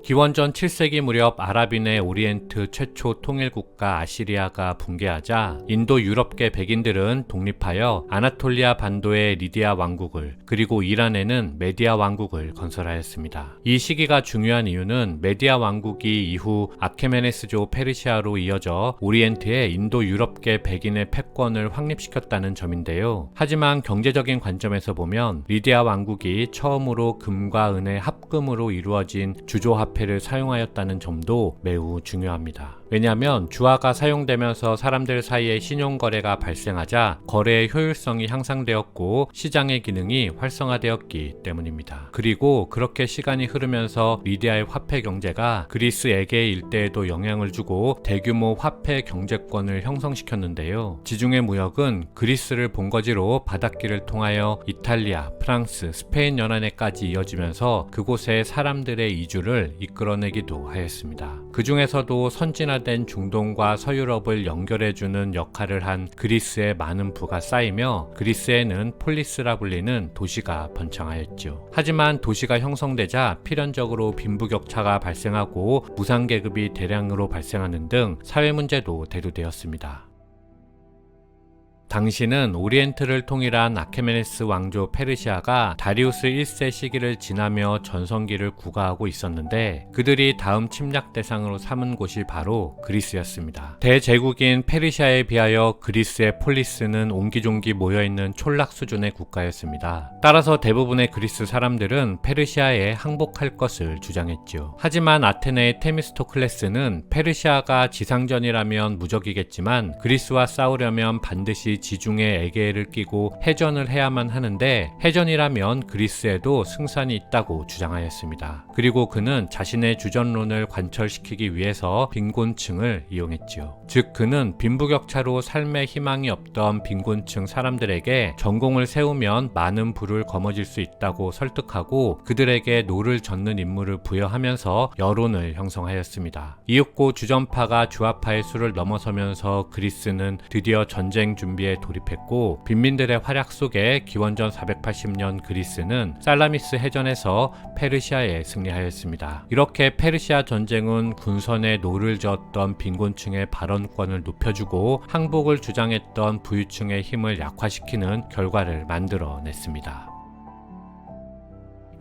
기원전 7세기 무렵 아랍인의 오리엔트 최초 통일국가 아시리아가 붕괴하자 인도 유럽계 백인들은 독립하여 아나톨리아 반도의 리디아 왕국을 그리고 이란에는 메디아 왕국을 건설하였습니다. 이 시기가 중요한 이유는 메디아 왕국이 이후 아케메네스조 페르시아로 이어져 오리엔트에 인도 유럽계 백인의 패권을 확립시켰다는 점인데요. 하지만 경제적인 관점에서 보면 리디아 왕국이 처음으로 금과 은의 합금으로 이루어진 주조화폐를 사용하였다는 점도 매우 중요합니다. 왜냐하면 주화가 사용되면서 사람들 사이에 신용거래가 발생하자 거래의 효율성이 향상되었고 시장의 기능이 활성화되었기 때문입니다. 그리고 그렇게 시간이 흐르면서 리디아의 화폐 경제가 그리스 에게 일대에도 영향을 주고 대규모 화폐 경제권을 형성시켰는데요. 지중해 무역은 그리스를 본거지로 바닷길을 통하여 이탈리아, 프랑스, 스페인 연안에까지 이어지면서 그곳에 사람들의 이주를 이끌어내기도 하였습니다. 그 중에서도 선진화된 중동과 서유럽을 연결해주는 역할을 한 그리스의 많은 부가 쌓이며 그리스에는 폴리스라 불리는 도시가 번창하였죠. 하지만 도시가 형성되자 필연적으로 빈부격차가 발생하고 무상계급이 대량으로 발생하는 등 사회 문제도 대두되었습니다. 당시는 오리엔트를 통일한 아케메네스 왕조 페르시아가 다리우스 1세 시기를 지나며 전성기를 구가하고 있었는데 그들이 다음 침략 대상으로 삼은 곳이 바로 그리스였습니다. 대제국인 페르시아에 비하여 그리스의 폴리스는 옹기종기 모여있는 촌락 수준의 국가였습니다. 따라서 대부분의 그리스 사람들은 페르시아에 항복할 것을 주장했죠. 하지만 아테네의 테미스토클레스는 페르시아가 지상전이라면 무적이겠지만 그리스와 싸우려면 반드시 지중해 에게를 끼고 해전을 해야만 하는데 해전이라면 그리스에도 승산이 있다고 주장하였습니다. 그리고 그는 자신의 주전론을 관철시키기 위해서 빈곤층을 이용했지요. 즉 그는 빈부격차로 삶의 희망이 없던 빈곤층 사람들에게 전공을 세우면 많은 부를 거머쥘 수 있다고 설득하고 그들에게 노를 젓는 임무를 부여하면서 여론을 형성하였습니다. 이윽고 주전파가 주화파의 수를 넘어서면서 그리스는 드디어 전쟁 준비에 돌입했고 빈민들의 활약 속에 기원전 480년 그리스는 살라미스 해전에서 페르시아에 승리하였습니다. 이렇게 페르시아 전쟁은 군선에 노를 저었던 빈곤층의 발언권을 높여주고 항복을 주장했던 부유층의 힘을 약화시키는 결과를 만들어냈습니다.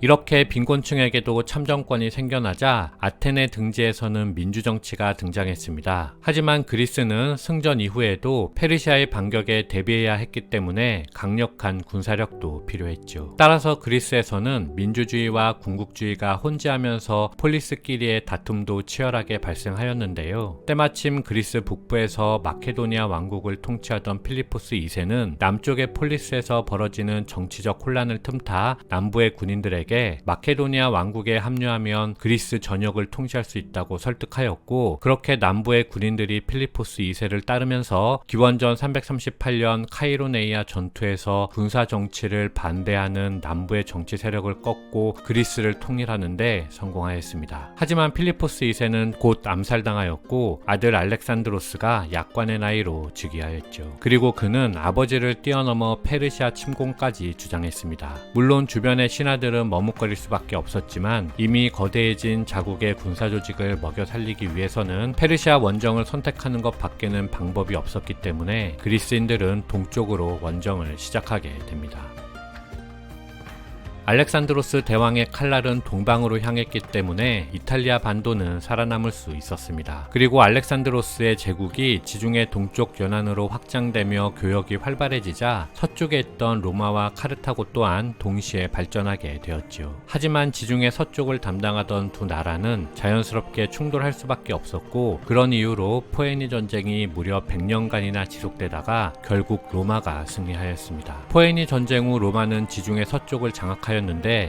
이렇게 빈곤층에게도 참정권이 생겨나자 아테네 등지에서는 민주정치가 등장했습니다. 하지만 그리스는 승전 이후에도 페르시아의 반격에 대비해야 했기 때문에 강력한 군사력도 필요했죠. 따라서 그리스에서는 민주주의와 군국주의가 혼재하면서 폴리스끼리의 다툼도 치열하게 발생하였는데요. 때마침 그리스 북부에서 마케도니아 왕국을 통치하던 필리포스 2세는 남쪽의 폴리스에서 벌어지는 정치적 혼란을 틈타 남부의 군인들에게 마케도니아 왕국에 합류하면 그리스 전역을 통치할 수 있다고 설득하였고 그렇게 남부의 군인들이 필리포스 2세를 따르면서 기원전 338년 카이로네이아 전투에서 군사 정치를 반대하는 남부의 정치 세력을 꺾고 그리스를 통일하는 데 성공하였습니다. 하지만 필리포스 2세는 곧 암살당하였고 아들 알렉산드로스가 약관의 나이로 즉위하였죠. 그리고 그는 아버지를 뛰어넘어 페르시아 침공까지 주장했습니다. 물론 주변의 신하들은 머뭇거릴 수밖에 없었지만 이미 거대해진 자국의 군사 조직을 먹여 살리기 위해서는 페르시아 원정을 선택하는 것 밖에는 방법이 없었기 때문에 그리스인들은 동쪽으로 원정을 시작하게 됩니다. 알렉산드로스 대왕의 칼날은 동방으로 향했기 때문에 이탈리아 반도는 살아남을 수 있었습니다. 그리고 알렉산드로스의 제국이 지중해 동쪽 연안으로 확장되며 교역이 활발해지자 서쪽에 있던 로마와 카르타고 또한 동시에 발전하게 되었죠. 하지만 지중해 서쪽을 담당하던 두 나라는 자연스럽게 충돌할 수밖에 없었고 그런 이유로 포에니 전쟁이 무려 100년간이나 지속되다가 결국 로마가 승리하였습니다. 포에니 전쟁 후 로마는 지중해 서쪽을 장악하였는데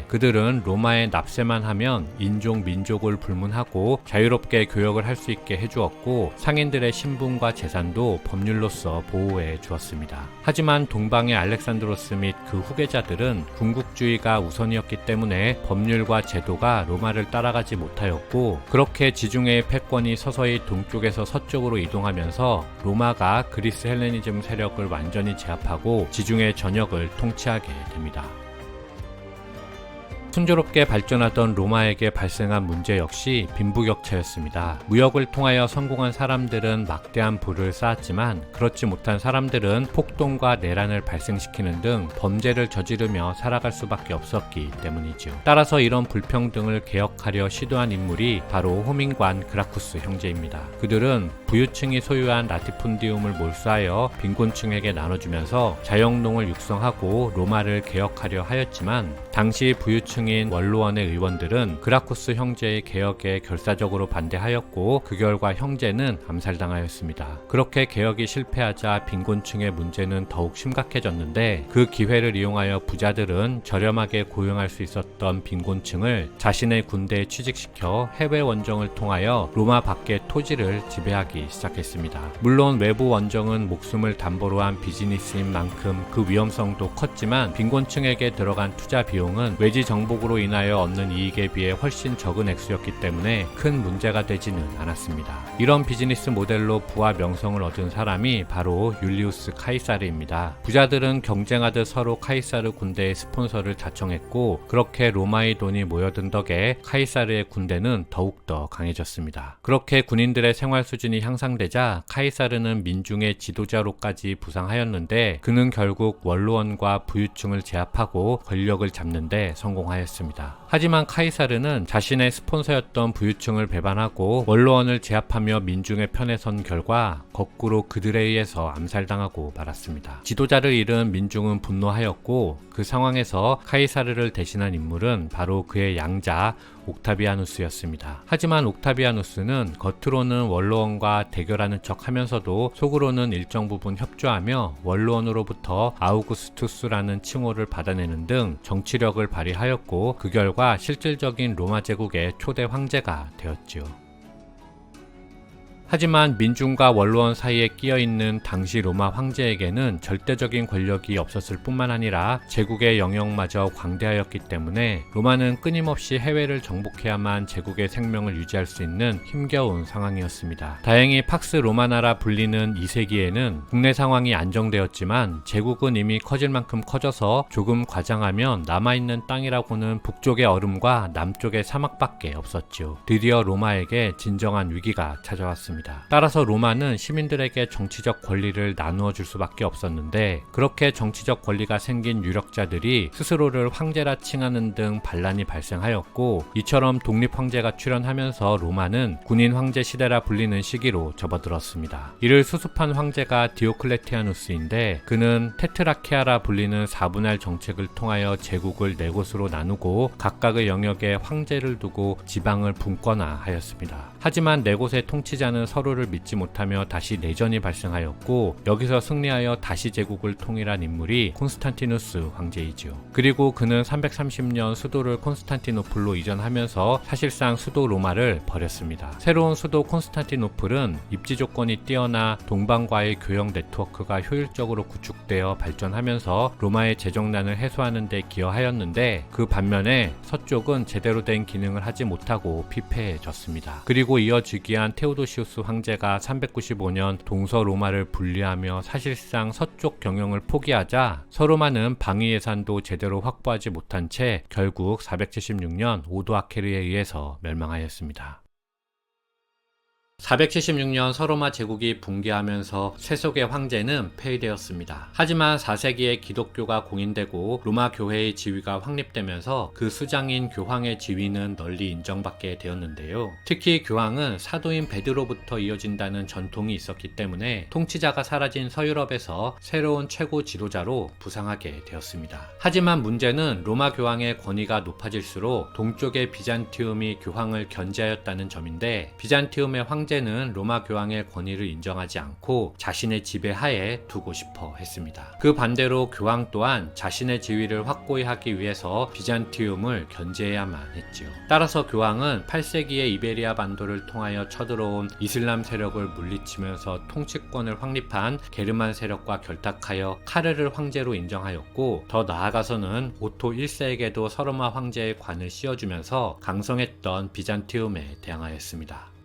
그들은 로마에 납세만 하면 인종 민족을 불문하고 자유롭게 교역을 할 수 있게 해주었고 상인들의 신분과 재산도 법률로서 보호해 주었습니다. 하지만 동방의 알렉산드로스 및 그 후계자들은 군국주의가 우선이었기 때문에 법률과 제도가 로마를 따라가지 못하였고 그렇게 지중해의 패권이 서서히 동쪽에서 서쪽으로 이동하면서 로마가 그리스 헬레니즘 세력을 완전히 제압하고 지중해 전역을 통치하게 됩니다. 순조롭게 발전하던 로마에게 발생한 문제 역시 빈부격차였습니다. 무역을 통하여 성공한 사람들은 막대한 부를 쌓았지만 그렇지 못한 사람들은 폭동과 내란을 발생시키는 등 범죄를 저지르며 살아갈 수밖에 없었기 때문이죠. 따라서 이런 불평등을 개혁하려 시도한 인물이 바로 호민관 그라쿠스 형제입니다. 그들은 부유층이 소유한 라티푼디움을 몰수하여 빈곤층에게 나눠주면서 자영농을 육성하고 로마를 개혁하려 하였지만 당시 부유층인 원로원의 의원들은 그라쿠스 형제의 개혁에 결사적으로 반대하였고 그 결과 형제는 암살당하였습니다. 그렇게 개혁이 실패하자 빈곤층의 문제는 더욱 심각해졌는데 그 기회를 이용하여 부자들은 저렴하게 고용할 수 있었던 빈곤층을 자신의 군대에 취직시켜 해외 원정을 통하여 로마 밖의 토지를 지배하기 시작했습니다. 물론 외부 원정은 목숨을 담보로 한 비즈니스인 만큼 그 위험성도 컸지만 빈곤층에게 들어간 투자 비용은 외지 정복으로 인하여 얻는 이익에 비해 훨씬 적은 액수였기 때문에 큰 문제가 되지는 않았습니다. 이런 비즈니스 모델로 부와 명성을 얻은 사람이 바로 율리우스 카이사르입니다. 부자들은 경쟁하듯 서로 카이사르 군대의 스폰서를 자청했고 그렇게 로마의 돈이 모여든 덕에 카이사르의 군대는 더욱더 강해졌습니다. 그렇게 군인들의 생활 수준이 향상되자 카이사르는 민중의 지도자로까지 부상하였는데 그는 결국 원로원과 부유층을 제압하고 권력을 잡는데 성공하였습니다. 하지만 카이사르는 자신의 스폰서였던 부유층을 배반하고 원로원을 제압하며 민중의 편에 선 결과 거꾸로 그들에 의해서 암살당하고 말았습니다. 지도자를 잃은 민중은 분노하였고 그 상황에서 카이사르를 대신한 인물은 바로 그의 양자 옥타비아누스였습니다. 하지만 옥타비아누스는 겉으로는 원로원과 대결하는 척 하면서도 속으로는 일정 부분 협조하며 원로원으로부터 아우구스투스라는 칭호를 받아내는 등 정치력을 발휘하였고 그 결과 실질적인 로마 제국의 초대 황제가 되었지요. 하지만 민중과 원로원 사이에 끼어있는 당시 로마 황제에게는 절대적인 권력이 없었을 뿐만 아니라 제국의 영역마저 광대하였기 때문에 로마는 끊임없이 해외를 정복해야만 제국의 생명을 유지할 수 있는 힘겨운 상황이었습니다. 다행히 팍스 로마나라 불리는 2세기에는 국내 상황이 안정되었지만 제국은 이미 커질 만큼 커져서 조금 과장하면 남아있는 땅이라고는 북쪽의 얼음과 남쪽의 사막밖에 없었죠. 드디어 로마에게 진정한 위기가 찾아왔습니다. 따라서 로마는 시민들에게 정치적 권리를 나누어 줄 수밖에 없었는데 그렇게 정치적 권리가 생긴 유력자들이 스스로를 황제라 칭하는 등 반란이 발생하였고 이처럼 독립황제가 출현하면서 로마는 군인 황제 시대라 불리는 시기로 접어들었습니다. 이를 수습한 황제가 디오클레티아누스인데 그는 테트라키아라 불리는 4분할 정책을 통하여 제국을 4곳으로 나누고 각각의 영역에 황제를 두고 지방을 분권화하였습니다. 하지만 4곳의 통치자는 서로를 믿지 못하며 다시 내전이 발생하였고 여기서 승리하여 다시 제국을 통일한 인물이 콘스탄티누스 황제이죠. 그리고 그는 330년 수도를 콘스탄티노플로 이전하면서 사실상 수도 로마를 버렸습니다. 새로운 수도 콘스탄티노플은 입지 조건이 뛰어나 동방과의 교역 네트워크가 효율적으로 구축되어 발전하면서 로마의 재정난을 해소하는 데 기여하였는데 그 반면에 서쪽은 제대로 된 기능을 하지 못하고 피폐해졌습니다. 그리고 이어지기한 테오도시우스 황제가 395년 동서로마를 분리하며 사실상 서쪽 경영을 포기하자 서로마는 방위 예산도 제대로 확보하지 못한 채 결국 476년 오도아케르에 의해서 멸망하였습니다. 476년 서로마 제국이 붕괴하면서 세속의 황제는 폐위되었습니다. 하지만 4세기에 기독교가 공인되고 로마 교회의 지위가 확립되면서 그 수장인 교황의 지위는 널리 인정받게 되었는데요. 특히 교황은 사도인 베드로부터 이어진다는 전통이 있었기 때문에 통치자가 사라진 서유럽에서 새로운 최고 지도자로 부상하게 되었습니다. 하지만 문제는 로마 교황의 권위가 높아질수록 동쪽의 비잔티움이 교황을 견제하였다는 점인데 비잔티움의 황제는 로마 교황의 권위를 인정하지 않고 자신의 지배하에 두고 싶어 했습니다. 그 반대로 교황 또한 자신의 지위를 확고히 하기 위해서 비잔티움을 견제해야만 했지요. 따라서 교황은 8세기에 이베리아 반도를 통하여 쳐들어온 이슬람 세력을 물리치면서 통치권을 확립한 게르만 세력과 결탁하여 카르를 황제로 인정하였고 더 나아가서는 오토 1세에게도 서로마 황제의 관을 씌워주면서 강성했던 비잔티움에 대항하였습니다.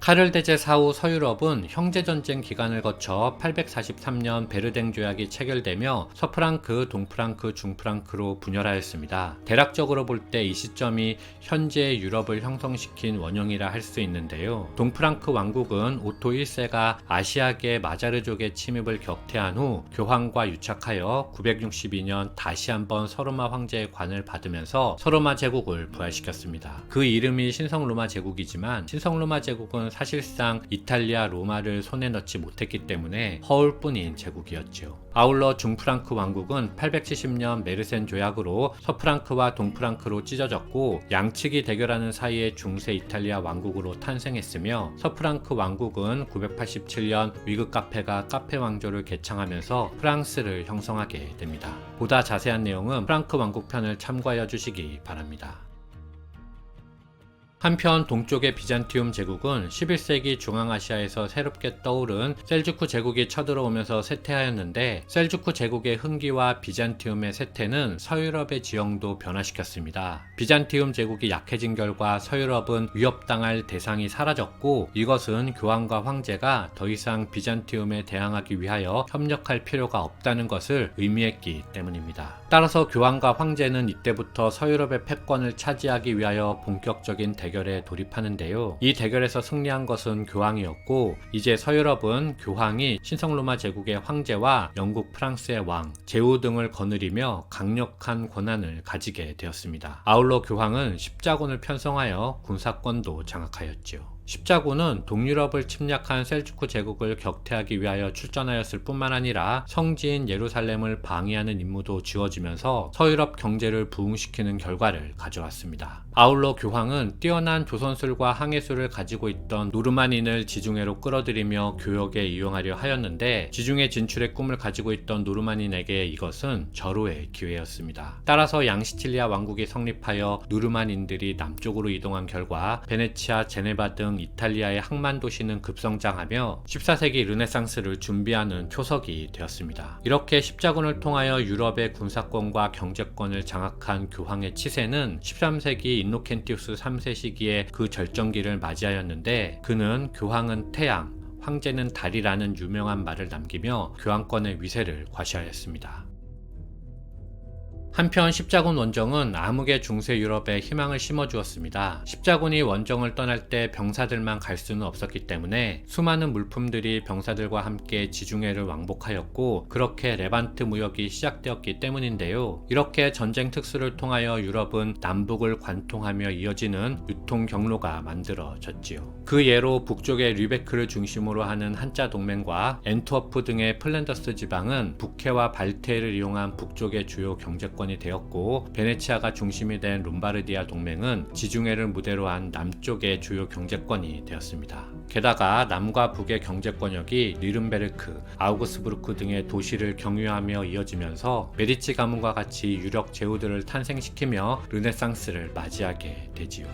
카를 대제 사후 서유럽은 형제전쟁 기간을 거쳐 843년 베르댕 조약이 체결되며 서프랑크, 동프랑크, 중프랑크로 분열하였습니다. 대략적으로 볼 때 이 시점이 현재의 유럽을 형성시킨 원형이라 할 수 있는데요. 동프랑크 왕국은 오토 1세가 아시아계 마자르족의 침입을 격퇴한 후 교황과 유착하여 962년 다시 한번 서로마 황제의 관을 받으면서 서로마 제국을 부활시켰습니다. 그 이름이 신성로마 제국이지만 신성로마 제국은 사실상 이탈리아 로마를 손에 넣지 못했기 때문에 허울뿐인 제국이었죠. 아울러 중프랑크 왕국은 870년 메르센 조약으로 서프랑크와 동프랑크로 찢어졌고 양측이 대결하는 사이에 중세 이탈리아 왕국으로 탄생했으며 서프랑크 왕국은 987년 위그 카페가 카페 왕조를 개창하면서 프랑스를 형성하게 됩니다. 보다 자세한 내용은 프랑크 왕국 편을 참고하여 주시기 바랍니다. 한편 동쪽의 비잔티움 제국은 11세기 중앙아시아에서 새롭게 떠오른 셀주크 제국이 쳐들어오면서 쇠퇴하였는데 셀주크 제국의 흥기와 비잔티움의 쇠퇴는 서유럽의 지형도 변화시켰습니다. 비잔티움 제국이 약해진 결과 서유럽은 위협당할 대상이 사라졌고 이것은 교황과 황제가 더 이상 비잔티움에 대항하기 위하여 협력할 필요가 없다는 것을 의미했기 때문입니다. 따라서 교황과 황제는 이때부터 서유럽의 패권을 차지하기 위하여 본격적인 대결에 돌입하는데요. 이 대결에서 승리한 것은 교황이었고 이제 서유럽은 교황이 신성로마 제국의 황제와 영국 프랑스의 왕, 제후 등을 거느리며 강력한 권한을 가지게 되었습니다. 아울러 교황은 십자군을 편성하여 군사권도 장악하였죠. 십자군은 동유럽을 침략한 셀주크 제국을 격퇴하기 위하여 출전하였을 뿐만 아니라 성지인 예루살렘을 방위하는 임무도 지어지면서 서유럽 경제를 부흥시키는 결과를 가져왔습니다. 아울러 교황은 뛰어난 조선술과 항해술을 가지고 있던 노르만인을 지중해로 끌어들이며 교역에 이용하려 하였는데 지중해 진출의 꿈을 가지고 있던 노르만인에게 이것은 절호의 기회였습니다. 따라서 양시칠리아 왕국이 성립하여 노르만인들이 남쪽으로 이동한 결과 베네치아, 제네바 등 이탈리아의 항만 도시는 급성장하며 14세기 르네상스를 준비하는 초석이 되었습니다. 이렇게 십자군을 통하여 유럽의 군사권과 경제권을 장악한 교황의 치세는 13세기 인노켄티우스 3세 시기에 그 절정기를 맞이하였는데 그는 교황은 태양, 황제는 달이라는 유명한 말을 남기며 교황권의 위세를 과시하였습니다. 한편 십자군 원정은 암흑의 중세 유럽에 희망을 심어주었습니다. 십자군이 원정을 떠날 때 병사들만 갈 수는 없었기 때문에 수많은 물품들이 병사들과 함께 지중해를 왕복하였고 그렇게 레반트 무역이 시작되었기 때문인데요. 이렇게 전쟁 특수를 통하여 유럽은 남북을 관통하며 이어지는 유통 경로가 만들어졌지요. 그 예로 북쪽의 류베크를 중심으로 하는 한자 동맹과 엔트워프 등의 플랜더스 지방은 북해와 발트해를 이용한 북쪽의 주요 경제권 되었고 베네치아가 중심이 된 롬바르디아 동맹은 지중해를 무대로 한 남쪽의 주요 경제권이 되었습니다. 게다가 남과 북의 경제권역이 뉘른베르크, 아우그스부르크 등의 도시를 경유하며 이어지면서 메디치 가문과 같이 유력 제후들을 탄생시키며 르네상스를 맞이하게 되지요.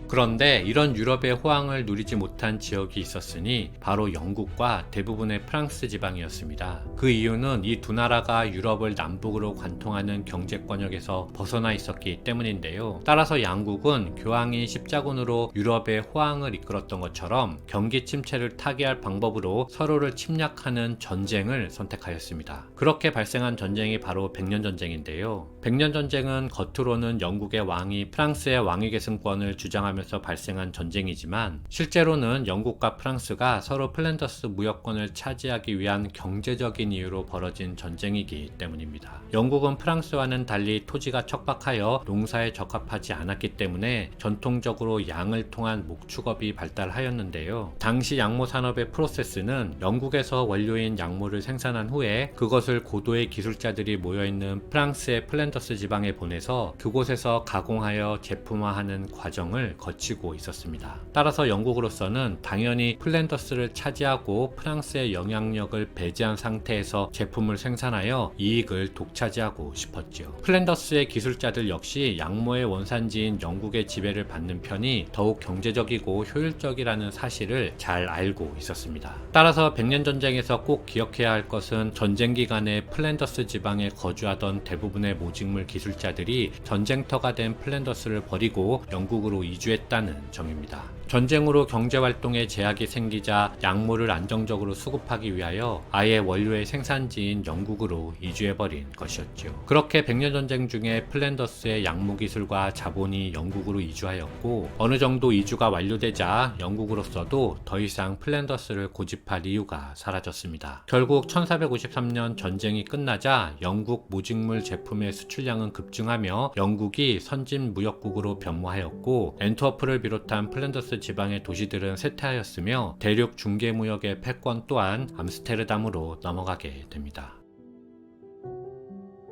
그런데 이런 유럽의 호황을 누리지 못한 지역이 있었으니 바로 영국과 대부분의 프랑스 지방이었습니다. 그 이유는 이 두 나라가 유럽을 남북으로 관통하는 경제권역에서 벗어나 있었기 때문인데요. 따라서 양국은 교황이 십자군으로 유럽의 호황을 이끌었던 것처럼 경기 침체를 타개할 방법으로 서로를 침략하는 전쟁을 선택하였습니다. 그렇게 발생한 전쟁이 바로 백년전쟁인데요. 백년전쟁은 겉으로는 영국의 왕이 프랑스의 왕위계승권을 주장하며 발생한 전쟁이지만 실제로는 영국과 프랑스가 서로 플랜더스 무역권을 차지하기 위한 경제적인 이유로 벌어진 전쟁이기 때문입니다. 영국은 프랑스와는 달리 토지가 척박하여 농사에 적합하지 않았기 때문에 전통적으로 양을 통한 목축업이 발달하였는데요. 당시 양모 산업의 프로세스는 영국에서 원료인 양모를 생산한 후에 그것을 고도의 기술자들이 모여있는 프랑스의 플랜더스 지방에 보내서 그곳에서 가공하여 제품화하는 과정을 거치고 있었습니다. 따라서 영국으로서는 당연히 플랜더스를 차지하고 프랑스의 영향력을 배제한 상태에서 제품을 생산하여 이익을 독차지하고 싶었죠. 플랜더스의 기술자들 역시 양모의 원산지인 영국의 지배를 받는 편이 더욱 경제적이고 효율적이라는 사실을 잘 알고 있었습니다. 따라서 백년전쟁에서 꼭 기억해야 할 것은 전쟁 기간에 플랜더스 지방에 거주하던 대부분의 모직물 기술자들이 전쟁터가 된 플랜더스를 버리고 영국으로 이주했다는 점입니다. 전쟁으로 경제활동에 제약이 생기자 약물을 안정적으로 수급하기 위하여 아예 원료의 생산지인 영국으로 이주해버린 것이었죠. 그렇게 백년전쟁 중에 플랜더스의 약무기술과 자본이 영국으로 이주하였고, 어느 정도 이주가 완료되자 영국으로서도 더 이상 플랜더스를 고집할 이유가 사라졌습니다. 결국 1453년 전쟁이 끝나자 영국 모직물 제품의 수출량은 급증하며 영국이 선진 무역국으로 변모하였고, 앤트워프를 비롯한 플랜더스 지방의 도시들은 쇠퇴하였으며 대륙 중개무역의 패권 또한 암스테르담으로 넘어가게 됩니다.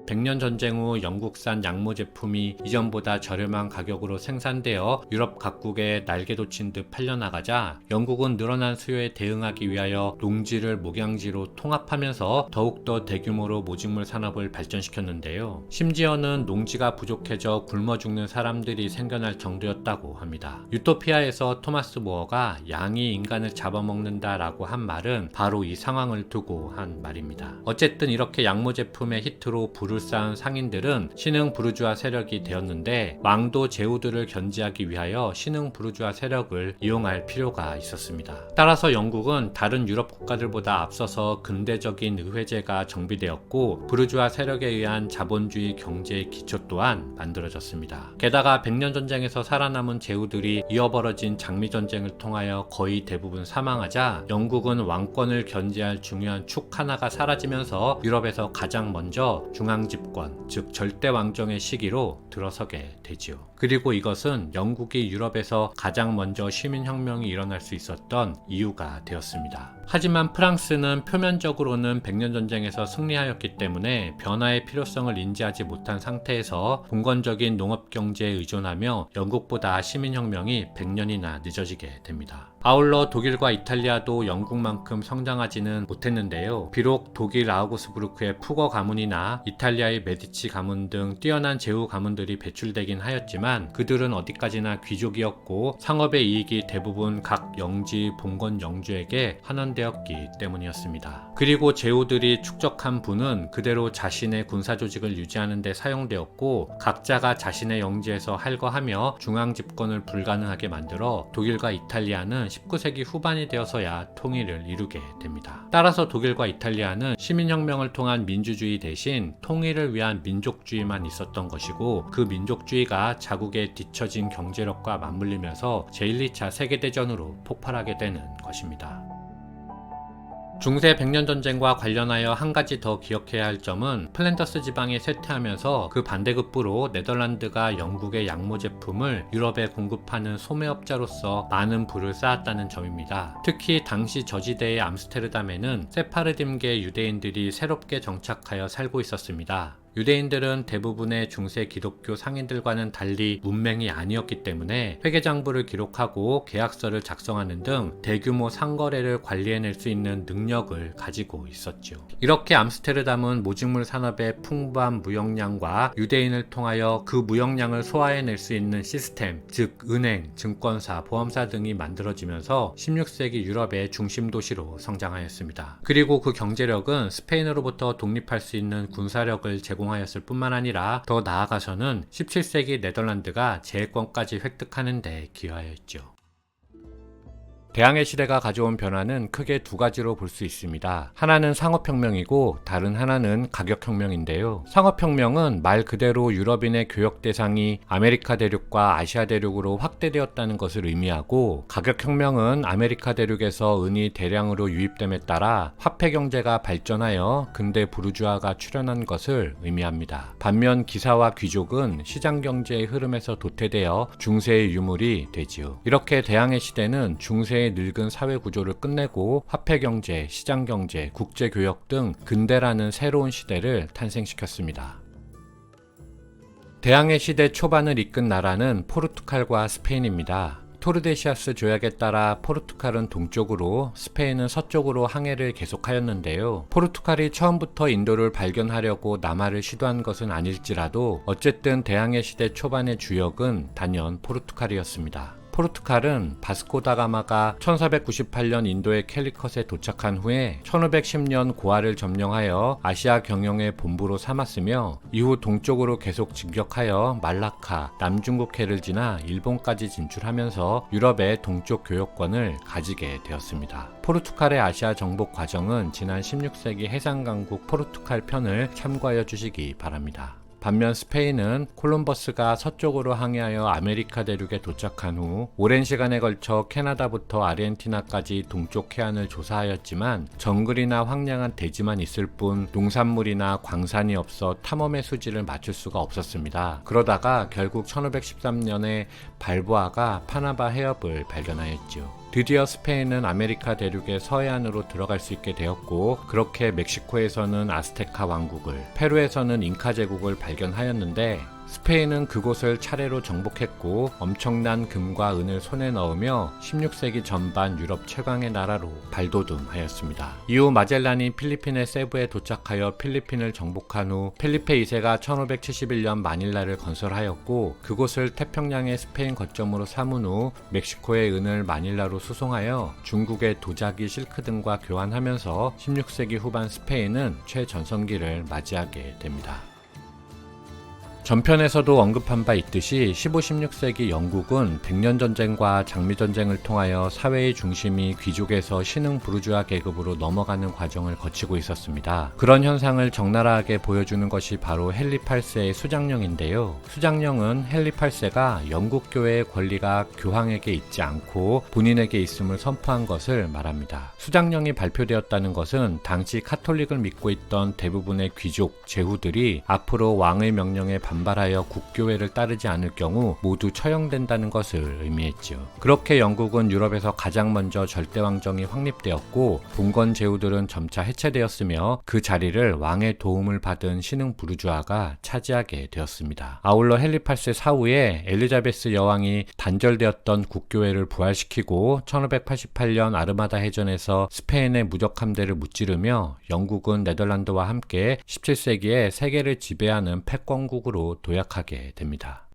백년전쟁 후 영국산 약모 제품이 이전보다 저렴한 가격으로 생산되어 유럽 각국에 날개 돋친 듯 팔려나가자 영국은 늘어난 수요에 대응하기 위하여 농지를 목양지로 통합하면서 더욱더 대규모로 모직물 산업을 발전시켰는데요. 심지어는 농지가 부족해져 굶어 죽는 사람들이 생겨날 정도였다고 합니다. 유토피아에서 토마스 모어가 양이 인간을 잡아먹는다 라고 한 말은 바로 이 상황을 두고 한 말입니다. 어쨌든 이렇게 약모 제품의 히트로 불을 쌓은 상인들은 신흥 부르주아 세력이 되었는데, 왕도 제후들을 견제하기 위하여 신흥 부르주아 세력을 이용할 필요가 있었습니다. 따라서 영국은 다른 유럽 국가들보다 앞서서 근대적인 의회제가 정비되었고, 부르주아 세력에 의한 자본주의 경제의 기초 또한 만들어졌습니다. 게다가 백년전쟁에서 살아남은 제후들이 이어벌어진 장미전쟁을 통하여 거의 대부분 사망하자 영국은 왕권을 견제할 중요한 축 하나가 사라지면서 유럽에서 가장 먼저 중앙집권, 즉 절대왕정의 시기로 들어서게 되지요. 그리고 이것은 영국이 유럽에서 가장 먼저 시민혁명이 일어날 수 있었던 이유가 되었습니다. 하지만 프랑스는 표면적으로는 백년전쟁에서 승리하였기 때문에 변화의 필요성을 인지하지 못한 상태에서 봉건적인 농업경제에 의존하며 영국보다 시민혁명이 100년이나 늦어지게 됩니다. 아울러 독일과 이탈리아도 영국만큼 성장하지는 못했는데요. 비록 독일 아우구스부르크의 푸거 가문이나 이탈리아의 메디치 가문 등 뛰어난 제후 가문들이 배출되긴 하였지만 그들은 어디까지나 귀족이었고 상업의 이익이 대부분 각 영지 봉건 영주에게 환원되었기 때문이었습니다. 그리고 제후들이 축적한 부는 그대로 자신의 군사 조직을 유지하는 데 사용되었고, 각자가 자신의 영지에서 할거하며 중앙 집권을 불가능하게 만들어 독일과 이탈리아는 19세기 후반이 되어서야 통일을 이루게 됩니다. 따라서 독일과 이탈리아는 시민혁명을 통한 민주주의 대신 통일을 위한 민족주의만 있었던 것이고, 그 민족주의가 자국의 뒤처진 경제력과 맞물리면서 제1, 2차 세계대전으로 폭발하게 되는 것입니다. 중세 백년전쟁과 관련하여 한 가지 더 기억해야 할 점은 플랜더스 지방이 쇠퇴하면서 그 반대급부로 네덜란드가 영국의 약모 제품을 유럽에 공급하는 소매업자로서 많은 부를 쌓았다는 점입니다. 특히 당시 저지대의 암스테르담에는 세파르딤계 유대인들이 새롭게 정착하여 살고 있었습니다. 유대인들은 대부분의 중세 기독교 상인들과는 달리 문맹이 아니었기 때문에 회계장부를 기록하고 계약서를 작성하는 등 대규모 상거래를 관리해낼 수 있는 능력을 가지고 있었죠. 이렇게 암스테르담은 모직물 산업의 풍부한 무역량과 유대인을 통하여 그 무역량을 소화해낼 수 있는 시스템, 즉 은행, 증권사, 보험사 등이 만들어지면서 16세기 유럽의 중심 도시로 성장하였습니다. 그리고 그 경제력은 스페인으로부터 독립할 수 있는 군사력을 제공하였을 뿐만 아니라 더 나아가서는 17세기 네덜란드가 제해권까지 획득하는 데 기여하였죠. 대항해 시대가 가져온 변화는 크게 두 가지로 볼 수 있습니다. 하나는 상업혁명이고 다른 하나는 가격혁명인데요. 상업혁명은 말 그대로 유럽인의 교역 대상이 아메리카 대륙과 아시아 대륙으로 확대되었다는 것을 의미하고, 가격혁명은 아메리카 대륙에서 은이 대량으로 유입됨에 따라 화폐 경제가 발전하여 근대 부르주아가 출현한 것을 의미합니다. 반면 기사와 귀족은 시장 경제의 흐름에서 도태되어 중세의 유물이 되지요. 이렇게 대항해 시대는 중세의 늙은 사회 구조를 끝내고 화폐 경제, 시장 경제, 국제 교역 등 근대라는 새로운 시대를 탄생시켰습니다. 대항해 시대 초반을 이끈 나라는 포르투갈과 스페인입니다. 토르데시아스 조약에 따라 포르투갈은 동쪽으로, 스페인은 서쪽으로 항해를 계속하였는데요. 포르투갈이 처음부터 인도를 발견하려고 남하를 시도한 것은 아닐지라도 어쨌든 대항해 시대 초반의 주역은 단연 포르투갈이었습니다. 포르투갈은 바스코 다 가마가 1498년 인도의 캘리컷에 도착한 후에 1510년 고아를 점령하여 아시아 경영의 본부로 삼았으며 이후 동쪽으로 계속 진격하여 말라카, 남중국해를 지나 일본까지 진출하면서 유럽의 동쪽 교역권을 가지게 되었습니다. 포르투갈의 아시아 정복 과정은 지난 16세기 해상강국 포르투갈 편을 참고하여 주시기 바랍니다. 반면 스페인은 콜럼버스가 서쪽으로 항해하여 아메리카 대륙에 도착한 후 오랜 시간에 걸쳐 캐나다부터 아르헨티나까지 동쪽 해안을 조사하였지만 정글이나 황량한 대지만 있을 뿐 농산물이나 광산이 없어 탐험의 수지를 맞출 수가 없었습니다. 그러다가 결국 1513년에 발보아가 파나마 해협을 발견하였죠. 드디어 스페인은 아메리카 대륙의 서해안으로 들어갈 수 있게 되었고 그렇게 멕시코에서는 아스테카 왕국을, 페루에서는 잉카 제국을 발견하였는데 스페인은 그곳을 차례로 정복했고 엄청난 금과 은을 손에 넣으며 16세기 전반 유럽 최강의 나라로 발돋움하였습니다. 이후 마젤란이 필리핀의 세부에 도착하여 필리핀을 정복한 후 펠리페 2세가 1571년 마닐라를 건설하였고 그곳을 태평양의 스페인 거점으로 삼은 후 멕시코의 은을 마닐라로 수송하여 중국의 도자기 실크 등과 교환하면서 16세기 후반 스페인은 최전성기를 맞이하게 됩니다. 전편에서도 언급한 바 있듯이 15, 16세기 영국은 백년전쟁과 장미전쟁을 통하여 사회의 중심이 귀족에서 신흥 부르주아 계급으로 넘어가는 과정을 거치고 있었습니다. 그런 현상을 적나라하게 보여주는 것이 바로 헨리 8세의 수장령인데요. 수장령은 헨리 8세가 영국 교회의 권리가 교황에게 있지 않고 본인에게 있음을 선포한 것을 말합니다. 수장령이 발표되었다는 것은 당시 카톨릭을 믿고 있던 대부분의 귀족, 제후들이 앞으로 왕의 명령에 반발하여 국교회를 따르지 않을 경우 모두 처형된다는 것을 의미했죠. 그렇게 영국은 유럽에서 가장 먼저 절대왕정이 확립되었고 봉건 제후들은 점차 해체되었으며 그 자리를 왕의 도움을 받은 신흥 부르주아가 차지하게 되었습니다. 아울러 헨리 8세 사후에 엘리자베스 여왕이 단절되었던 국교회를 부활시키고 1588년 아르마다 해전에서 스페인의 무적 함대를 무찌르며 영국은 네덜란드와 함께 17세기에 세계를 지배하는 패권국으로 도약하게 됩니다.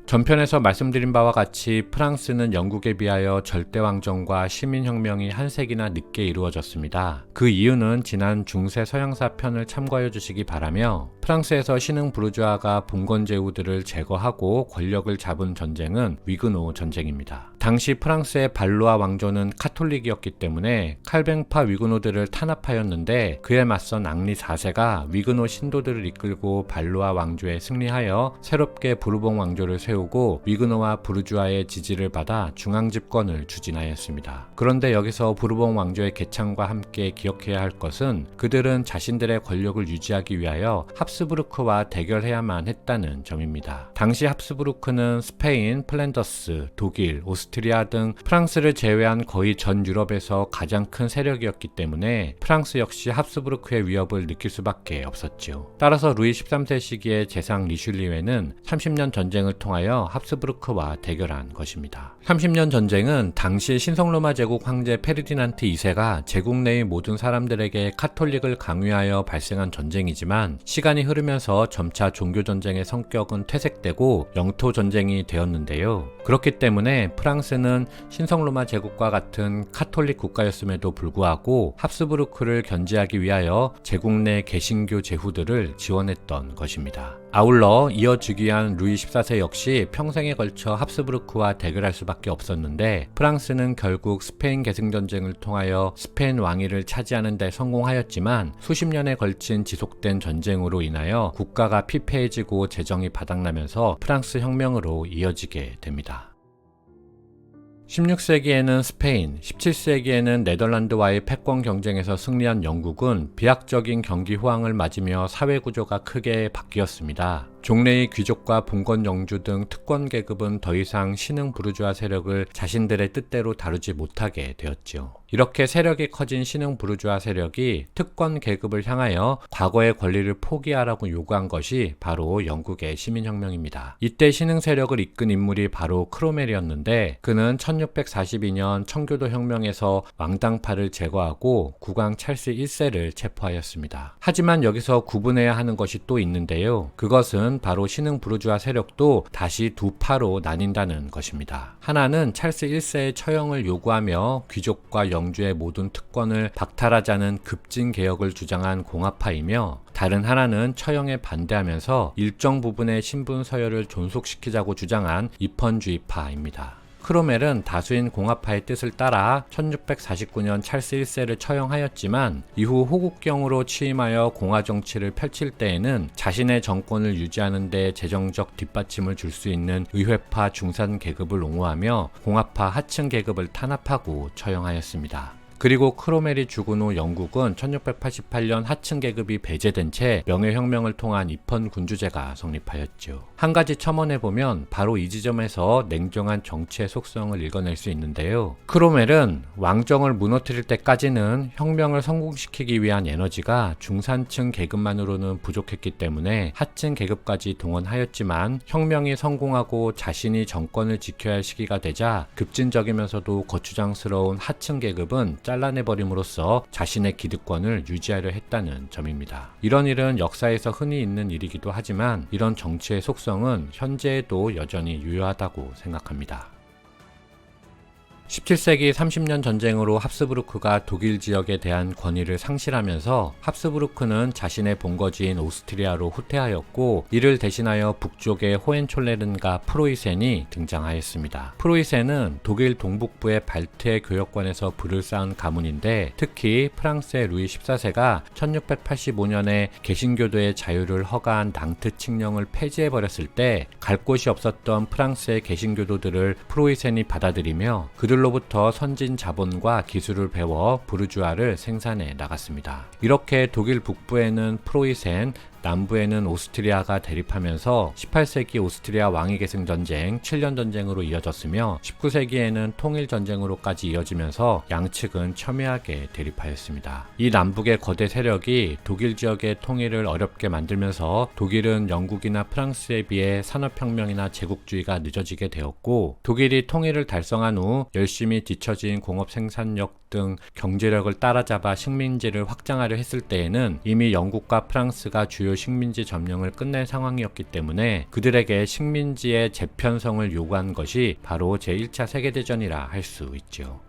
전편에서 말씀드린 바와 같이 프랑스는 영국에 비하여 절대왕정과 시민혁명이 한 세기나 늦게 이루어졌습니다. 그 이유는 지난 중세 서양사 편을 참고하여 주시기 바라며 프랑스에서 신흥 부르주아가 봉건 제후들을 제거하고 권력을 잡은 전쟁은 위그노 전쟁입니다. 당시 프랑스의 발루아 왕조는 카톨릭이었기 때문에 칼뱅파 위그노들을 탄압하였는데 그에 맞선 앙리 4세가 위그노 신도들을 이끌고 발루아 왕조에 승리하여 새롭게 부르봉 왕조를 세우고 위그노와 부르주아의 지지를 받아 중앙 집권을 추진하였습니다. 그런데 여기서 부르봉 왕조의 개창과 함께 기억해야 할 것은 그들은 자신들의 권력을 유지하기 위하여 합스부르크와 대결해야만 했다는 점입니다. 당시 합스부르크는 스페인, 플랜더스, 독일, 오스트리아 등 프랑스를 제외한 거의 전 유럽에서 가장 큰 세력이었기 때문에 프랑스 역시 합스부르크의 위협을 느낄 수밖에 없었죠. 따라서 루이 13세 시기의 재상 리슐리에는 30년 전쟁을 통하여 합스부르크와 대결한 것입니다. 30년 전쟁은 당시 신성로마 제국 황제 페르디난트 2세가 제국 내의 모든 사람들에게 카톨릭을 강요하여 발생한 전쟁이지만 시간이 흐르면서 점차 종교전쟁의 성격은 퇴색되고 영토전쟁이 되었는데요. 그렇기 때문에 프랑스는 신성로마 제국과 같은 카톨릭 국가였음에도 불구하고 합스부르크를 견제하기 위하여 제국 내 개신교 제후들을 지원했던 것입니다. 아울러 이어지기 위한 루이 14세 역시 평생에 걸쳐 합스부르크와 대결할 수밖에 없었는데 프랑스는 결국 스페인 계승전쟁을 통하여 스페인 왕위를 차지하는 데 성공하였지만 수십 년에 걸친 지속된 전쟁으로 인하여 국가가 피폐해지고 재정이 바닥나면서 프랑스 혁명으로 이어지게 됩니다. 16세기에는 스페인, 17세기에는 네덜란드와의 패권 경쟁에서 승리한 영국은 비약적인 경기 호황을 맞으며 사회 구조가 크게 바뀌었습니다. 종래의 귀족과 봉건 영주 등 특권 계급은 더 이상 신흥 부르주아 세력을 자신들의 뜻대로 다루지 못하게 되었죠. 이렇게 세력이 커진 신흥 부르주아 세력이 특권 계급을 향하여 과거의 권리를 포기하라고 요구한 것이 바로 영국의 시민혁명입니다. 이때 신흥 세력을 이끈 인물이 바로 크로멜이었는데 그는 1642년 청교도 혁명에서 왕당파를 제거하고 국왕 찰스 1세를 체포하였습니다. 하지만 여기서 구분해야 하는 것이 또 있는데요. 그것은 이유는 바로 신흥 부르주아 세력도 다시 두 파로 나뉜다는 것입니다. 하나는 찰스 1세의 처형을 요구하며 귀족과 영주의 모든 특권을 박탈하자는 급진 개혁을 주장한 공화파이며, 다른 하나는 처형에 반대하면서 일정 부분의 신분 서열을 존속시키자고 주장한 입헌주의파입니다. 크로멜은 다수인 공화파의 뜻을 따라 1649년 찰스 1세를 처형하였지만 이후 호국경으로 취임하여 공화 정치를 펼칠 때에는 자신의 정권을 유지하는 데 재정적 뒷받침을 줄 수 있는 의회파 중산 계급을 옹호하며 공화파 하층 계급을 탄압하고 처형하였습니다. 그리고 크로멜이 죽은 후 영국은 1688년 하층 계급이 배제된 채 명예혁명을 통한 입헌 군주제가 성립하였죠. 한 가지 첨언해보면 바로 이 지점에서 냉정한 정치의 속성을 읽어낼 수 있는데요. 크로멜은 왕정을 무너뜨릴 때까지는 혁명을 성공시키기 위한 에너지가 중산층 계급만으로는 부족했기 때문에 하층 계급까지 동원하였지만, 혁명이 성공하고 자신이 정권을 지켜야 할 시기가 되자 급진적이면서도 거추장스러운 하층 계급은 잘라내버림으로써 자신의 기득권을 유지하려 했다는 점입니다. 이런 일은 역사에서 흔히 있는 일이기도 하지만 이런 정치의 속성은 현재에도 여전히 유효하다고 생각합니다. 17세기 30년 전쟁으로 합스부르크가 독일 지역에 대한 권위를 상실하면서 합스부르크는 자신의 본거지인 오스트리아로 후퇴하였고, 이를 대신하여 북쪽의 호헨촐레른과 프로이센이 등장하였습니다. 프로이센은 독일 동북부의 발트해 교역권에서 불을 쌓은 가문인데, 특히 프랑스의 루이 14세가 1685년에 개신교도의 자유를 허가한 낭트 칙령을 폐지해버렸을 때 갈 곳이 없었던 프랑스의 개신교도들을 프로이센이 받아들이며 그들로부터 선진 자본과 기술을 배워 부르주아를 생산해 나갔습니다. 이렇게 독일 북부에는 프로이센, 남부에는 오스트리아가 대립하면서 18세기 오스트리아 왕위계승 전쟁, 7년 전쟁으로 이어졌으며 19세기에는 통일 전쟁으로까지 이어지면서 양측은 첨예하게 대립하였습니다. 이 남북의 거대 세력이 독일 지역의 통일을 어렵게 만들면서 독일은 영국이나 프랑스에 비해 산업혁명이나 제국주의가 늦어지게 되었고, 독일이 통일을 달성한 후 열심히 뒤처진 공업 생산력 등 경제력을 따라잡아 식민지를 확장하려 했을 때에는 이미 영국과 프랑스가 주요 식민지 점령을 끝낸 상황이었기 때문에 그들에게 식민지의 재편성을 요구한 것이 바로 제1차 세계대전이라 할 수 있죠.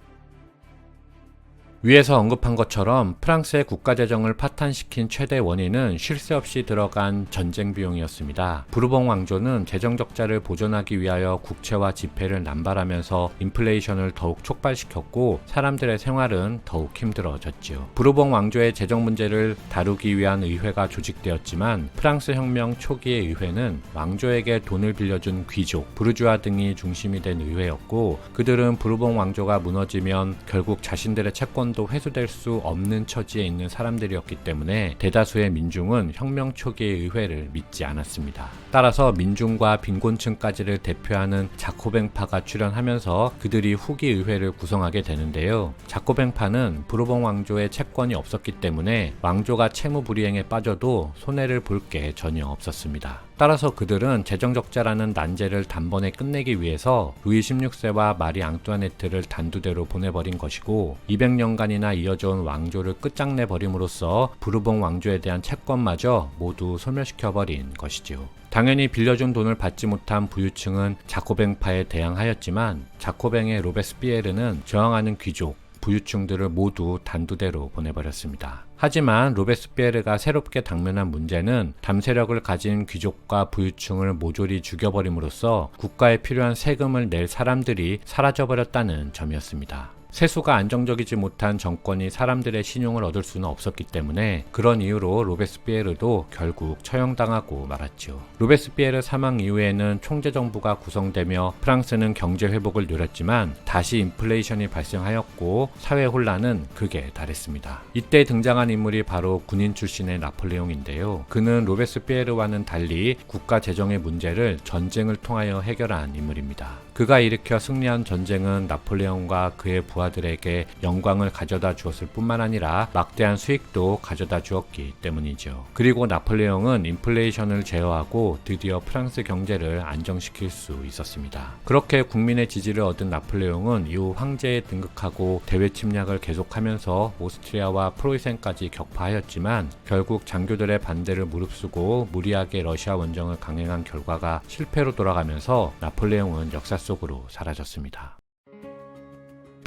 위에서 언급한 것처럼 프랑스의 국가재정을 파탄시킨 최대 원인은 쉴 새 없이 들어간 전쟁 비용이었습니다. 부르봉 왕조는 재정적자를 보존하기 위하여 국채와 지폐를 남발하면서 인플레이션을 더욱 촉발시켰고, 사람들의 생활은 더욱 힘들어졌지요. 부르봉 왕조의 재정 문제를 다루기 위한 의회가 조직되었지만, 프랑스 혁명 초기의 의회는 왕조에게 돈을 빌려준 귀족, 부르주아 등이 중심이 된 의회였고, 그들은 부르봉 왕조가 무너지면 결국 자신들의 채권 도 회수될 수 없는 처지에 있는 사람들이었기 때문에 대다수의 민중은 혁명 초기의 의회를 믿지 않았습니다. 따라서 민중과 빈곤층까지를 대표하는 자코뱅파가 출현하면서 그들이 후기 의회를 구성하게 되는데요. 자코뱅파는 부르봉 왕조의 채권이 없었기 때문에 왕조가 채무불이행에 빠져도 손해를 볼 게 전혀 없었습니다. 따라서 그들은 재정적자라는 난제를 단번에 끝내기 위해서 루이 16세와 마리 앙뚜아네트를 단두대로 보내버린 것이고, 200년간이나 이어져온 왕조를 끝장내버림으로써 부르봉 왕조에 대한 채권마저 모두 소멸시켜버린 것이지요. 당연히 빌려준 돈을 받지 못한 부유층은 자코뱅파에 대항하였지만, 자코뱅의 로베스피에르는 저항하는 귀족, 부유층들을 모두 단두대로 보내버렸습니다. 하지만 로베스피에르가 새롭게 당면한 문제는 담세력을 가진 귀족과 부유층을 모조리 죽여버림으로써 국가에 필요한 세금을 낼 사람들이 사라져버렸다는 점이었습니다. 세수가 안정적이지 못한 정권이 사람들의 신용을 얻을 수는 없었기 때문에 그런 이유로 로베스피에르도 결국 처형당하고 말았죠. 로베스피에르 사망 이후에는 총재정부가 구성되며 프랑스는 경제 회복을 노렸지만 다시 인플레이션이 발생하였고 사회 혼란은 극에 달했습니다. 이때 등장한 인물이 바로 군인 출신의 나폴레옹인데요. 그는 로베스피에르와는 달리 국가 재정의 문제를 전쟁을 통하여 해결한 인물입니다. 그가 일으켜 승리한 전쟁은 나폴레옹과 그의 부하 국가들에게 영광을 가져다 주었을 뿐만 아니라 막대한 수익도 가져다 주었기 때문이죠. 그리고 나폴레옹은 인플레이션을 제어하고 드디어 프랑스 경제를 안정시킬 수 있었습니다. 그렇게 국민의 지지를 얻은 나폴레옹은 이후 황제에 등극하고 대외 침략을 계속하면서 오스트리아와 프로이센까지 격파하였지만 결국 장교들의 반대를 무릅쓰고 무리하게 러시아 원정을 강행한 결과가 실패로 돌아가면서 나폴레옹은 역사 속으로 사라졌습니다.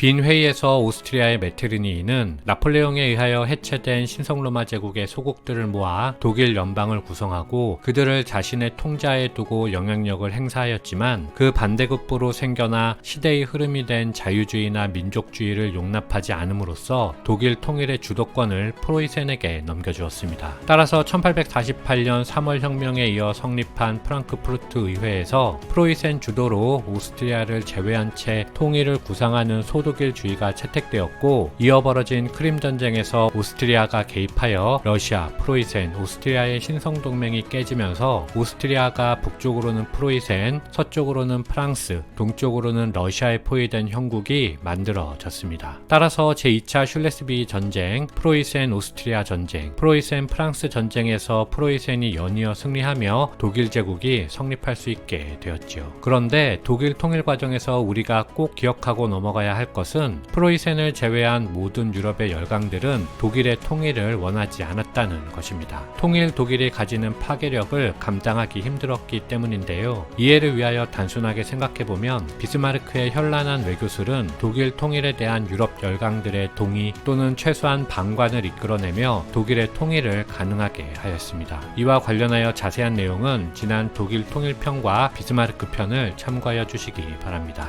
빈 회의에서 오스트리아의 메테르니히는 나폴레옹에 의하여 해체된 신성로마 제국의 소국들을 모아 독일 연방을 구성하고 그들을 자신의 통제하에 두고 영향력을 행사하였지만 그 반대급부로 생겨나 시대의 흐름이 된 자유주의나 민족주의를 용납하지 않음으로써 독일 통일의 주도권을 프로이센에게 넘겨주었습니다. 따라서 1848년 3월 혁명에 이어 성립한 프랑크푸르트 의회에서 프로이센 주도로 오스트리아를 제외한 채 통일을 구상하는 소독일주의가 채택되었고, 이어 벌어진 크림 전쟁에서 오스트리아가 개입하여 러시아, 프로이센, 오스트리아의 신성동맹이 깨지면서 오스트리아가 북쪽으로는 프로이센, 서쪽으로는 프랑스, 동쪽으로는 러시아에 포위된 형국이 만들어졌습니다. 따라서 제2차 슐레스비 전쟁, 프로이센 오스트리아 전쟁, 프로이센 프랑스 전쟁에서 프로이센이 연이어 승리하며 독일 제국이 성립할 수 있게 되었죠. 그런데 독일 통일 과정에서 우리가 꼭 기억하고 넘어가야 할 것은 프로이센을 제외한 모든 유럽의 열강들은 독일의 통일을 원하지 않았다는 것입니다. 통일 독일이 가지는 파괴력을 감당하기 힘들었기 때문인데요. 이해를 위하여 단순하게 생각해보면 비스마르크의 현란한 외교술은 독일 통일에 대한 유럽 열강들의 동의 또는 최소한 방관을 이끌어내며 독일의 통일을 가능하게 하였습니다. 이와 관련하여 자세한 내용은 지난 독일 통일편과 비스마르크 편을 참고하여 주시기 바랍니다.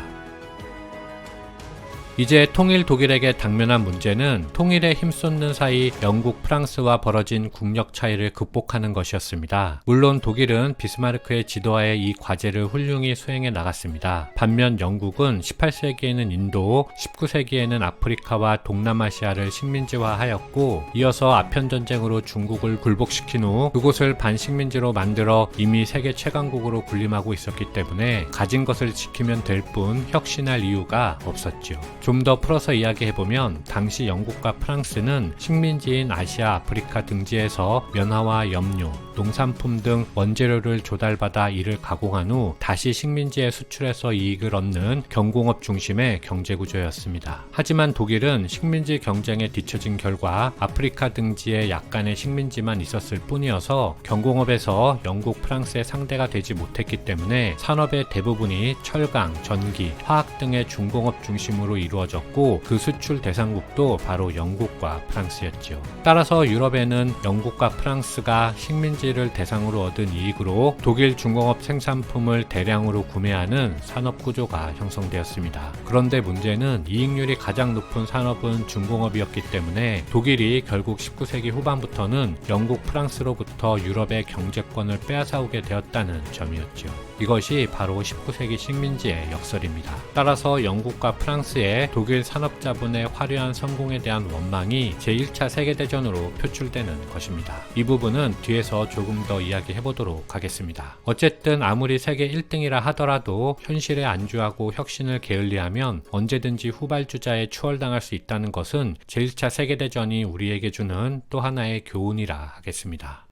이제 통일 독일에게 당면한 문제는 통일에 힘쏟는 사이 영국, 프랑스와 벌어진 국력 차이를 극복하는 것이었습니다. 물론 독일은 비스마르크의 지도하에 이 과제를 훌륭히 수행해 나갔습니다. 반면 영국은 18세기에는 인도, 19세기에는 아프리카와 동남아시아를 식민지화하였고, 이어서 아편전쟁으로 중국을 굴복시킨 후 그곳을 반식민지로 만들어 이미 세계 최강국으로 군림하고 있었기 때문에 가진 것을 지키면 될 뿐 혁신할 이유가 없었죠. 좀 더 풀어서 이야기해보면 당시 영국과 프랑스는 식민지인 아시아, 아프리카 등지에서 면화와 염료, 농산품 등 원재료를 조달받아 이를 가공한 후 다시 식민지에 수출해서 이익을 얻는 경공업 중심의 경제구조였습니다. 하지만 독일은 식민지 경쟁에 뒤처진 결과 아프리카 등지에 약간의 식민지만 있었을 뿐이어서 경공업에서 영국, 프랑스의 상대가 되지 못했기 때문에 산업의 대부분이 철강, 전기, 화학 등의 중공업 중심으로 이루어졌고 그 수출 대상국도 바로 영국과 프랑스였죠. 따라서 유럽에는 영국과 프랑스가 식민지를 대상으로 얻은 이익으로 독일 중공업 생산품을 대량으로 구매하는 산업구조가 형성되었습니다. 그런데 문제는 이익률이 가장 높은 산업은 중공업이었기 때문에 독일이 결국 19세기 후반부터는 영국, 프랑스로부터 유럽의 경제권을 빼앗아오게 되었다는 점이었죠. 이것이 바로 19세기 식민지의 역설입니다. 따라서 영국과 프랑스의 독일 산업자본의 화려한 성공에 대한 원망이 제1차 세계대전으로 표출되는 것입니다. 이 부분은 뒤에서 조금 더 이야기해보도록 하겠습니다. 어쨌든 아무리 세계 1등이라 하더라도 현실에 안주하고 혁신을 게을리하면 언제든지 후발주자에 추월당할 수 있다는 것은 제1차 세계대전이 우리에게 주는 또 하나의 교훈이라 하겠습니다.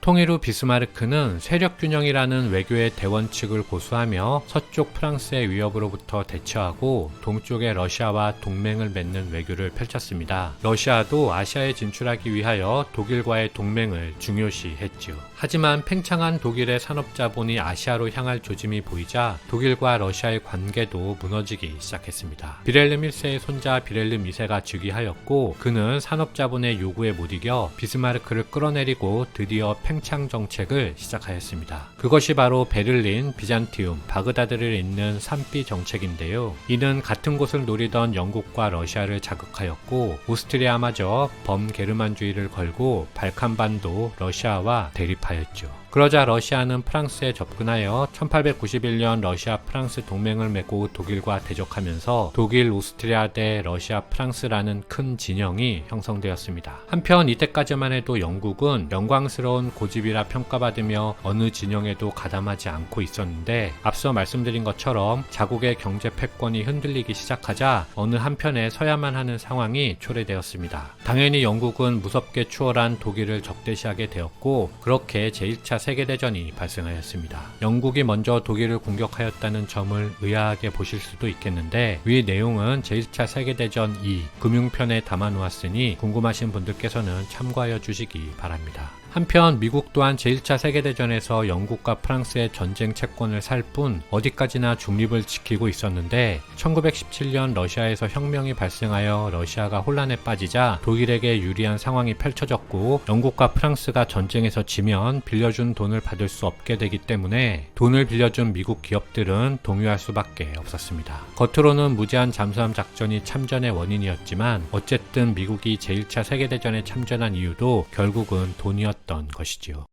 통일 후 비스마르크는 세력균형이라는 외교의 대원칙을 고수하며 서쪽 프랑스의 위협으로부터 대처하고 동쪽의 러시아와 동맹을 맺는 외교를 펼쳤습니다. 러시아도 아시아에 진출하기 위하여 독일과의 동맹을 중요시했죠. 하지만 팽창한 독일의 산업자본이 아시아로 향할 조짐이 보이자 독일과 러시아의 관계도 무너지기 시작했습니다. 비렐름 1세의 손자 비렐름 2세가 즉위하였고 그는 산업자본의 요구에 못 이겨 비스마르크를 끌어내리고 드디어 팽창 정책을 시작하였습니다. 그것이 바로 베를린, 비잔티움, 바그다드를 잇는 산비 정책인데요. 이는 같은 곳을 노리던 영국과 러시아를 자극하였고 오스트리아마저 범게르만주의를 걸고 발칸반도 러시아와 대립하였죠. 그러자 러시아는 프랑스에 접근하여 1891년 러시아 프랑스 동맹을 맺고 독일과 대적하면서 독일 오스트리아 대 러시아 프랑스라는 큰 진영이 형성되었습니다. 한편 이때까지만 해도 영국은 영광스러운 고집이라 평가받으며 어느 진영에도 가담하지 않고 있었는데, 앞서 말씀드린 것처럼 자국의 경제 패권이 흔들리기 시작하자 어느 한편에 서야만 하는 상황이 초래되었습니다. 당연히 영국은 무섭게 추월한 독일을 적대시하게 되었고, 그렇게 제1차 세계대전이 발생하였습니다. 영국이 먼저 독일을 공격하였다는 점을 의아하게 보실 수도 있겠는데, 위 내용은 제1차 세계대전 2 금융편에 담아 놓았으니 궁금하신 분들께서는 참고하여 주시기 바랍니다. 한편 미국 또한 제1차 세계대전에서 영국과 프랑스의 전쟁 채권을 살 뿐 어디까지나 중립을 지키고 있었는데, 1917년 러시아에서 혁명이 발생하여 러시아가 혼란에 빠지자 독일에게 유리한 상황이 펼쳐졌고, 영국과 프랑스가 전쟁에서 지면 빌려준 돈을 받을 수 없게 되기 때문에 돈을 빌려준 미국 기업들은 동요할 수밖에 없었습니다. 겉으로는 무제한 잠수함 작전이 참전의 원인이었지만 어쨌든 미국이 제1차 세계대전에 참전한 이유도 결국은 돈이었던 것이지요.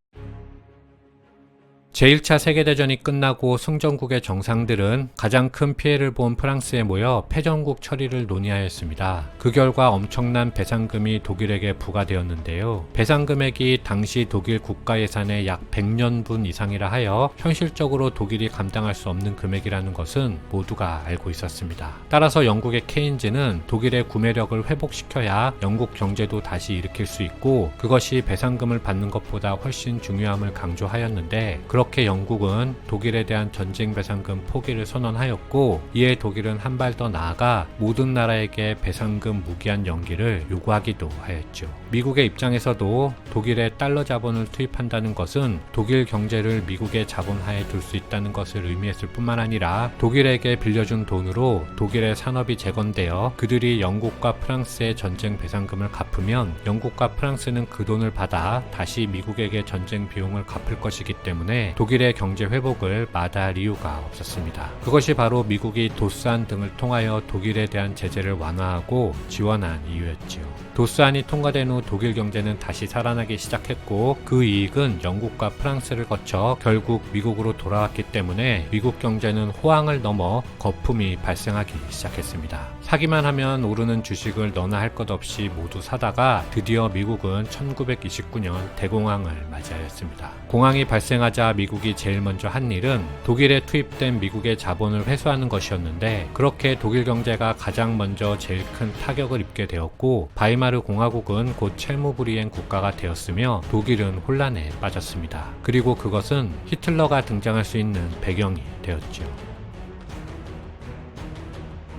제1차 세계대전이 끝나고 승전국의 정상들은 가장 큰 피해를 본 프랑스에 모여 패전국 처리를 논의하였습니다. 그 결과 엄청난 배상금이 독일에게 부과되었는데요. 배상 금액이 당시 독일 국가 예산의 약 100년분 이상이라 하여 현실적으로 독일이 감당할 수 없는 금액이라는 것은 모두가 알고 있었습니다. 따라서 영국의 케인즈는 독일의 구매력을 회복시켜야 영국 경제도 다시 일으킬 수 있고, 그것이 배상금을 받는 것보다 훨씬 중요함을 강조하였는데, 그렇게 영국은 독일에 대한 전쟁 배상금 포기를 선언하였고, 이에 독일은 한 발 더 나아가 모든 나라에게 배상금 무기한 연기를 요구하기도 하였죠. 미국의 입장에서도 독일에 달러 자본을 투입한다는 것은 독일 경제를 미국의 자본하에 둘 수 있다는 것을 의미했을 뿐만 아니라, 독일에게 빌려준 돈으로 독일의 산업이 재건되어 그들이 영국과 프랑스의 전쟁 배상금을 갚으면 영국과 프랑스는 그 돈을 받아 다시 미국에게 전쟁 비용을 갚을 것이기 때문에 독일의 경제 회복을 마다할 이유가 없었습니다. 그것이 바로 미국이 도스안 등을 통하여 독일에 대한 제재를 완화하고 지원한 이유였지요. 도스안이 통과된 후 독일 경제는 다시 살아나기 시작했고, 그 이익은 영국과 프랑스를 거쳐 결국 미국으로 돌아왔기 때문에 미국 경제는 호황을 넘어 거품이 발생하기 시작했습니다. 사기만 하면 오르는 주식을 너나 할 것 없이 모두 사다가 드디어 미국은 1929년 대공황을 맞이하였습니다. 공황이 발생하자 미국이 제일 먼저 한 일은 독일에 투입된 미국의 자본을 회수하는 것이었는데, 그렇게 독일 경제가 가장 먼저 제일 큰 타격을 입게 되었고, 바이마르 공화국은 곧 채무불이행 국가가 되었으며 독일은 혼란에 빠졌습니다. 그리고 그것은 히틀러가 등장할 수 있는 배경이 되었죠.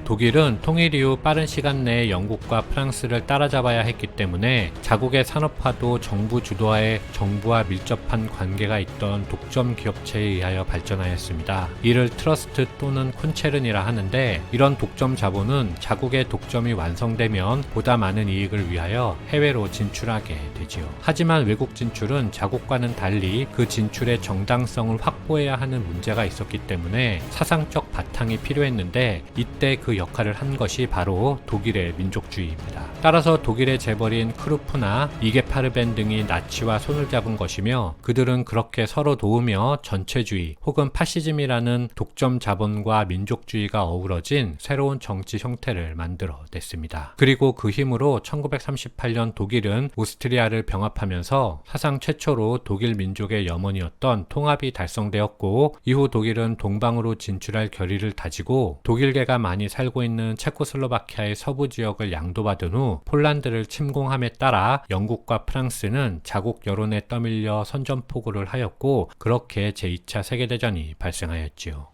독일은 통일 이후 빠른 시간 내에 영국과 프랑스를 따라잡아야 했기 때문에 자국의 산업화도 정부 주도하에 정부와 밀접한 관계가 있던 독점 기업체에 의하여 발전하였습니다. 이를 트러스트 또는 콘체른이라 하는데, 이런 독점 자본은 자국의 독점이 완성되면 보다 많은 이익을 위하여 해외로 진출하게 되지요. 하지만 외국 진출은 자국과는 달리 그 진출의 정당성을 확보해야 하는 문제가 있었기 때문에 사상적 바탕이 필요했는데, 이때 그 역할을 한 것이 바로 독일의 민족주의입니다. 따라서 독일의 재벌인 크루프나 이게파르벤 등이 나치와 손을 잡은 것이며, 그들은 그렇게 서로 도우며 전체주의 혹은 파시즘이라는 독점 자본과 민족주의가 어우러진 새로운 정치 형태를 만들어냈습니다. 그리고 그 힘으로 1938년 독일은 오스트리아를 병합하면서 사상 최초로 독일 민족의 염원이었던 통합이 달성되었고, 이후 독일은 동방으로 진출할 결의를 다지고 독일계가 많이 살고 있는 체코슬로바키아의 서부 지역을 양도받은 후 폴란드를 침공함에 따라 영국과 프랑스는 자국 여론에 떠밀려 선전포고를 하였고, 그렇게 제2차 세계대전이 발생하였지요.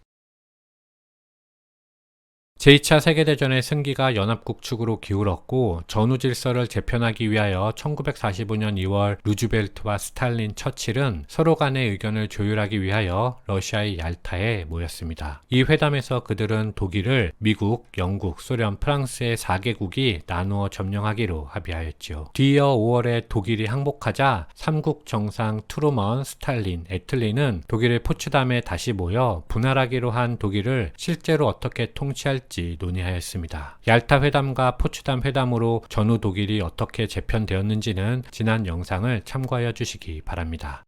제2차 세계대전의 승기가 연합국 측으로 기울었고, 전후 질서를 재편하기 위하여 1945년 2월 루즈벨트와 스탈린, 처칠은 서로 간의 의견을 조율하기 위하여 러시아의 얄타에 모였습니다. 이 회담에서 그들은 독일을 미국, 영국, 소련, 프랑스의 4개국이 나누어 점령하기로 합의하였지요. 뒤이어 5월에 독일이 항복하자 3국 정상 트루먼, 스탈린, 애틀리는 독일의 포츠담에 다시 모여 분할하기로 한 독일을 실제로 어떻게 통치할지 논의하였습니다. 얄타 회담과 포츠담 회담으로 전후 독일이 어떻게 재편되었는지는 지난 영상을 참고하여 주시기 바랍니다.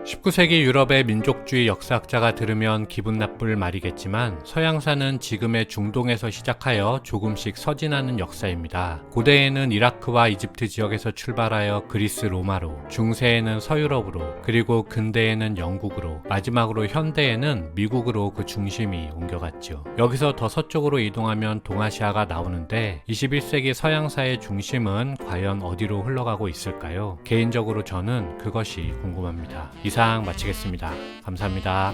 19세기 유럽의 민족주의 역사학자가 들으면 기분 나쁠 말이겠지만 서양사는 지금의 중동에서 시작하여 조금씩 서진하는 역사입니다. 고대에는 이라크와 이집트 지역에서 출발하여 그리스 로마로, 중세에는 서유럽으로, 그리고 근대에는 영국으로, 마지막으로 현대에는 미국으로 그 중심이 옮겨갔죠. 여기서 더 서쪽으로 이동하면 동아시아가 나오는데 21세기 서양사의 중심은 과연 어디로 흘러가고 있을까요? 개인적으로 저는 그것이 궁금합니다. 이상 마치겠습니다. 감사합니다.